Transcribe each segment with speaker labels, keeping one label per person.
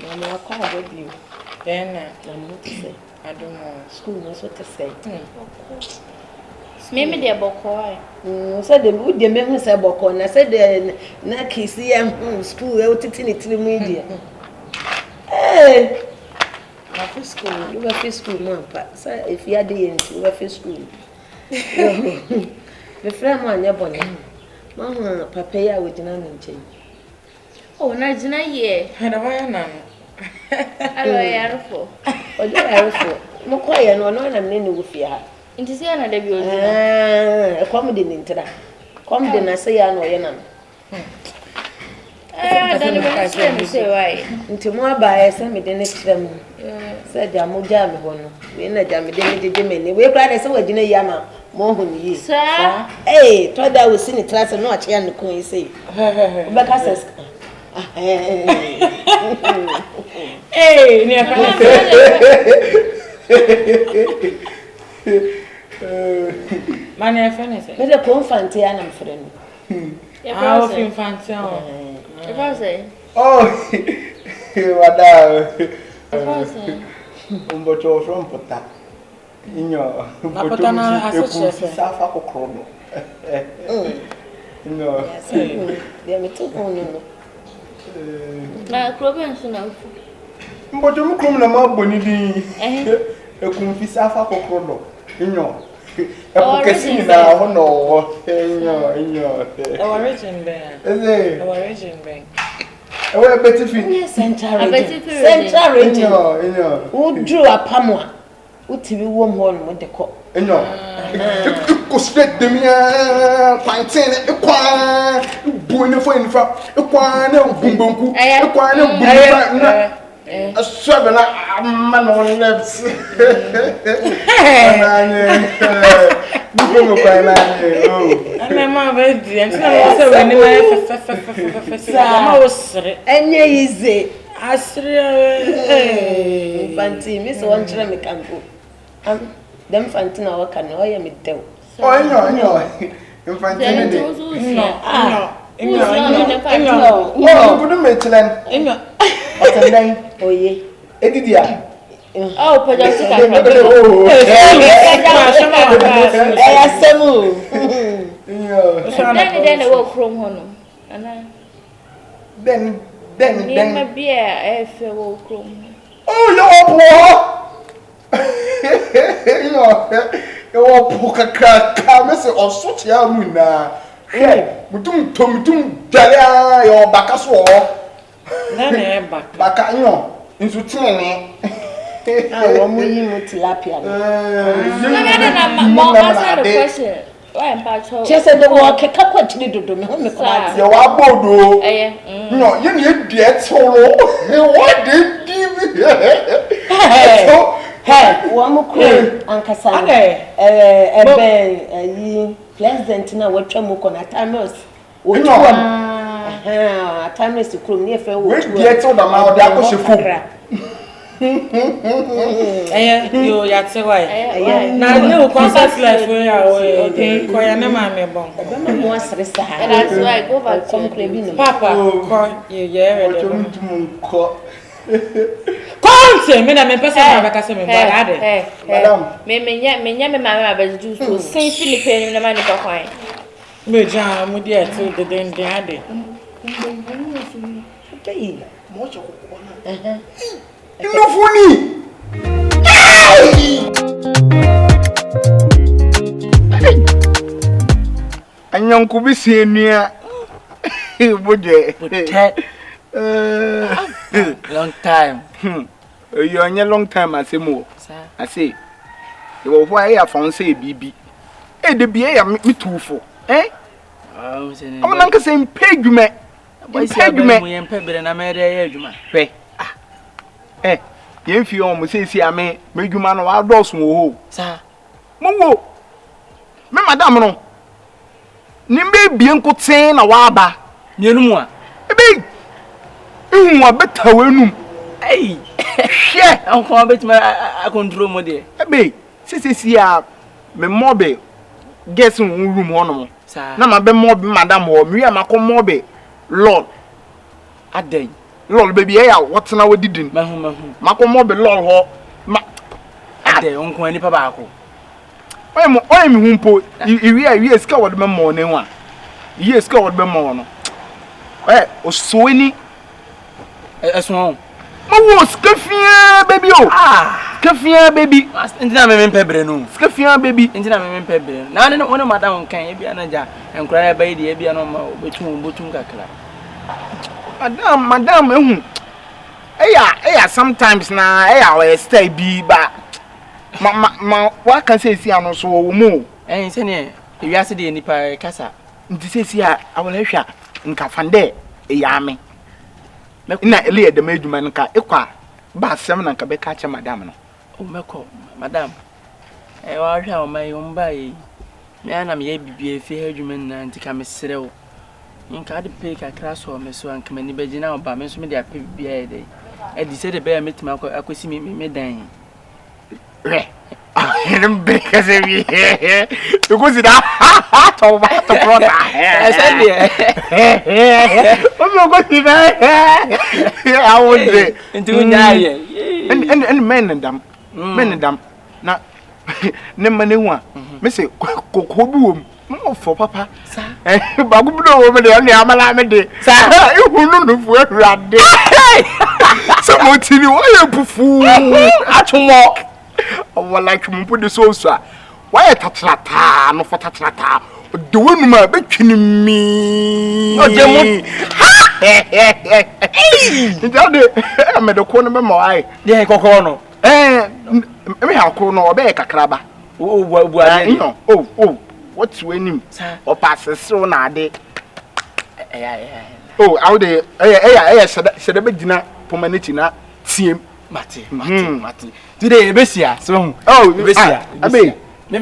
Speaker 1: Mama, I call you. Then I'm not to say. I don't know. School knows what to say.
Speaker 2: Maybe they're boy.
Speaker 1: Said the wood, the men say Boko, and I said the Naki CM school out in it to the media. Hey, after school, you were first school, Mom. Sir, if you are the end, you were first school. The friend one, your bonnet. Mamma, Papa, with an change.
Speaker 2: Oh, not in a year.
Speaker 3: Had a wire none.
Speaker 2: Hello, for.
Speaker 1: Oh, you are for. No quiet, no, I'm in with you.
Speaker 2: It is another view.
Speaker 1: A comedy into that. Comedy, I say, I know your name.
Speaker 2: I don't know say why.
Speaker 1: Into more by some the next them said Jamujam one. We in a jammy, Jimmy. We cried as a dinner yama. More who ye. Sir, hey, thought I was in a class and not young queen say. Rebecca says, hey, near
Speaker 3: Money, I finished it.
Speaker 1: Let a confanty and I'm friend.
Speaker 3: I was infant.
Speaker 2: If I say,
Speaker 4: oh,
Speaker 2: say,
Speaker 4: Umbocho from POTA. In your
Speaker 3: Napotana as a chef.
Speaker 4: Safa Crono. No,
Speaker 1: yes, they are too on.
Speaker 2: now, Provention of
Speaker 4: Umbocho Crumna Bonidi. A Kumfisafa Crono. In your.
Speaker 2: Origin
Speaker 3: Bank. Origin Bank.
Speaker 4: Oh, better finish.
Speaker 1: Central region. Who drew a pamwa? Who TV warm horn with the cock?
Speaker 4: No, go straight to me. Plantain, a quan, boon for in front, a quan, boom boom, a quan, a seven man on left.
Speaker 3: And my baby, and so I was
Speaker 1: and easy.
Speaker 3: Fancy,
Speaker 1: Miss one tram can go. Them Fantina or can I me tell.
Speaker 4: Oh, I know. Infantility. No, couldn't make land.
Speaker 1: Oh, ye.
Speaker 4: Edidia.
Speaker 2: oh, but I then I walk from home. And then my beer, I feel walk home.
Speaker 4: Oh, you're poor crack, Mr. or such a muna. Hey, Mutum, Jalia, your Bacaswar. Bacano, into Tiny.
Speaker 1: I want me tilapia. Just said the walk a couple of children to me.
Speaker 4: You are Bodo. No, you need dead solo. What did you?
Speaker 1: Hey, one more queen, Uncle Sam. Pleasant now, what Tramucon at Timeless. Timeless to come near fair.
Speaker 4: Wait, get on the mouth. That was your
Speaker 3: you yet say why? Now, no concert left where I will call your name.
Speaker 2: That's why I go back to
Speaker 3: Papa, call you, yeah. Come, me, I'm a person of a customer.
Speaker 2: Madam, me, my mother's juice to Saint Philip in the money for wine.
Speaker 3: Major, Mudia, to the den, the addy.
Speaker 4: You know funny. And young could be seen near.
Speaker 5: Long time.
Speaker 4: You are a long time, I say more. I say, you were why I found say BB. Eh, the BA me too for. Eh? I'm not saying peg you, man. Peg you,
Speaker 5: and I made a
Speaker 4: Hey. Eh, if you almost say, I may make you man of our doors, sir. Mongo, Madame, no. Nimbe bien could say, a waba.
Speaker 5: You know what?
Speaker 4: A big. You are better when
Speaker 5: Hey, yeah, I'm coming to my control, my dear.
Speaker 4: A big. Sissy, me mobile. Guessing room one. Now, my be mob, Madame, or me, I'm a comobe. Lord,
Speaker 5: a day.
Speaker 4: lol baby ya what na we didin
Speaker 5: mahu
Speaker 4: makomo be lol ho ma
Speaker 5: ade onko ani pa ba ko
Speaker 4: oye mi humpo iwi ska wode memo ne ho a iwi ska wode memo no osoni
Speaker 5: eson
Speaker 4: mo skafia baby o skafia baby
Speaker 5: ntina me pebre no
Speaker 4: skafia baby
Speaker 5: ntina me pebre na ne wona madam kan e bia na ja enkura ya bai de e bia no ma obetum kakra
Speaker 4: madam ehu eya sometimes na eya stay bi ba ma wa kan say si ano so wo mu
Speaker 5: se ne ewiase de nipa kasa
Speaker 4: nti say si a awon hwa nka fande eyame na ele de madwuma nka ekwa ba asem na nka be ka che madam no
Speaker 5: o meko madam wa hwa o mai umba yi me ana me ye bibie fi adwuma na nti ka me serew nka de pe kakra so me so anka mani begina oba me so me de ape bibia e de e di se de be metima akosi me dan
Speaker 4: Remember kasi bi. Because that to prota.
Speaker 5: Said
Speaker 4: What you go see there? I would say
Speaker 5: into nyaye.
Speaker 4: And men and them. Na ne mane ho a. Me say kokobi wom. Mo for papa.
Speaker 5: Sa.
Speaker 4: Bagubudo wo me de ne amala me de. Sa ehunu no fu awurade. So mo tini wo ye pufu. Atomo. Oh, like you put the sauce. Why tatrata? No for tatrata. The one ma between me. Oh, Jemo. I made a corner of my eye. Yeah, Cocono. Me have corner or bear crabba. Oh, what's winning? Or passes so nade. Oh, out there. Said a big dinner for my nitina. See him. Mati.
Speaker 5: Today besia so besia
Speaker 4: abe
Speaker 5: me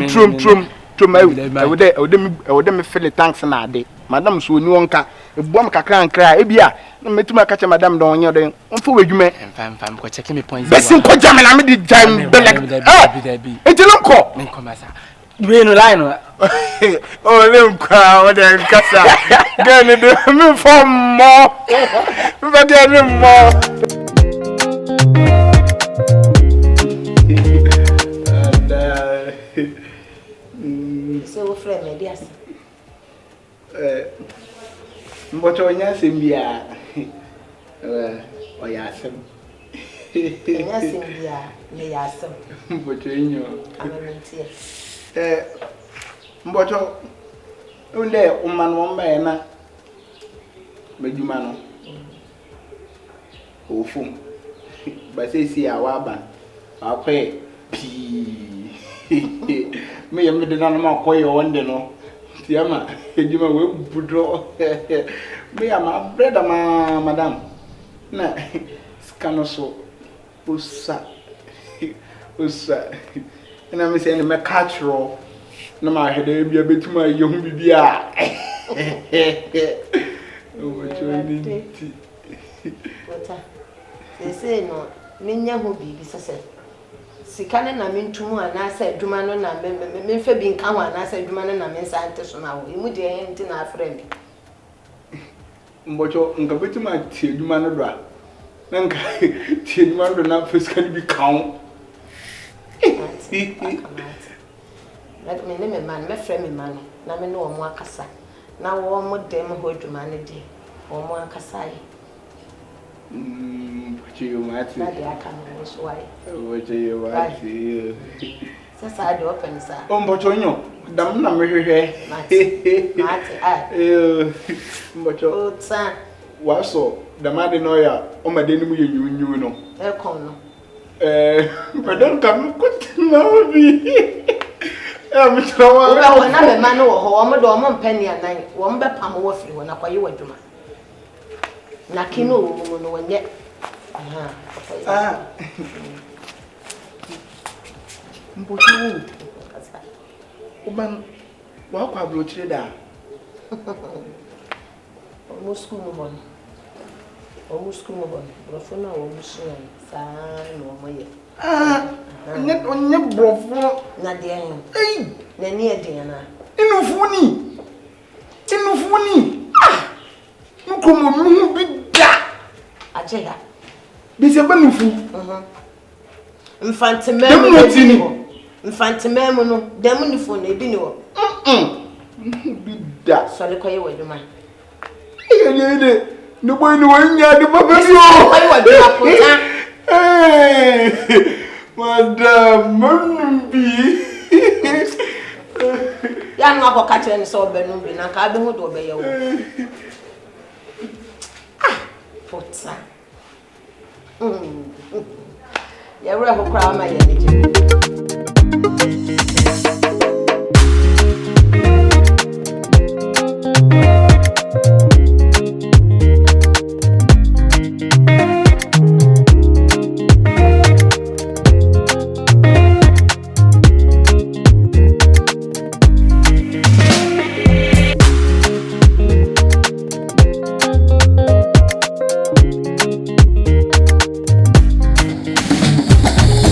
Speaker 4: trum I would me feel thanks na ade madam so ni wonka ebuam kakra nkra e bia na metuma ka che madam don onye den onfo wadwuma
Speaker 5: mfam ko check me points
Speaker 4: besin ko jam na me di jam beleg ejelo nko
Speaker 5: men komasa we no line no
Speaker 4: oh nem kwa o de kasa gani de me form mo me de me mo
Speaker 1: so friend me dias
Speaker 4: mbocho nya sembia o ya sem
Speaker 1: nya sembia me ya sem
Speaker 4: mbocho nyo
Speaker 1: amentie
Speaker 4: mbocho unde umano mba na meduma no ofum ba se si awaba akwe pi me yam de na ma koye wonde no tiama eduma we budro me ama breda ma madam na skano so usa na me say me catchro na ma hede bia betuma yehu bibia o choni ti
Speaker 1: wata se no menya ho bibi sese sikane na mentumu anasa adwuma no na me fa bi nka ho anasa adwuma no na me nsa ante so na wo imu de enti na afrem
Speaker 4: mbocho nka betuma ti adwuma no do a na nka ti adwuma no na fiskani bi kaun
Speaker 1: like me ne me man me frɛ me man na me no omo akasa na wo mo dem ho adwuma ne de omo akasa yi
Speaker 4: Chiyo mati.
Speaker 1: Na de aka no so why.
Speaker 4: Chiyo mati.
Speaker 1: Sasa de open sa.
Speaker 4: Mbocho nyo dam na mehwehwe.
Speaker 1: Mati.
Speaker 4: Mbocho.
Speaker 1: Otsa.
Speaker 4: Waso damade no ya o made ni mu yenyunyu no.
Speaker 1: E kon no.
Speaker 4: Madam kam kutina obi. Me trawa.
Speaker 1: Oba na me man wo ho o mo do o mo mpani anan. Wo mo be pam wo firi wo na kwaye wadwuma. Na kino wo no wonye.
Speaker 4: Mbocho. Oban wa kwa blochire da.
Speaker 1: O school mo bon. O school mo bon. Brofona o musu sa no mo ye.
Speaker 4: Onye brofo
Speaker 1: na de en.
Speaker 4: Ei,
Speaker 1: na ni e de na.
Speaker 4: Inufuni. Como mu bi da.
Speaker 1: Ajega.
Speaker 4: Bi se ba nufu.
Speaker 1: Mfantemem no dem nufu na ebi ni wo.
Speaker 4: Bi da.
Speaker 1: So le koye waduma.
Speaker 4: Ye no boy no nya de papa bi o.
Speaker 1: Koye waduma pota.
Speaker 4: Madam, Mambi.
Speaker 1: Ya no akoka kire ni so obenu bi na ka be hu do obeye wo. Pota. Ya wura ko kra ma ye ni je.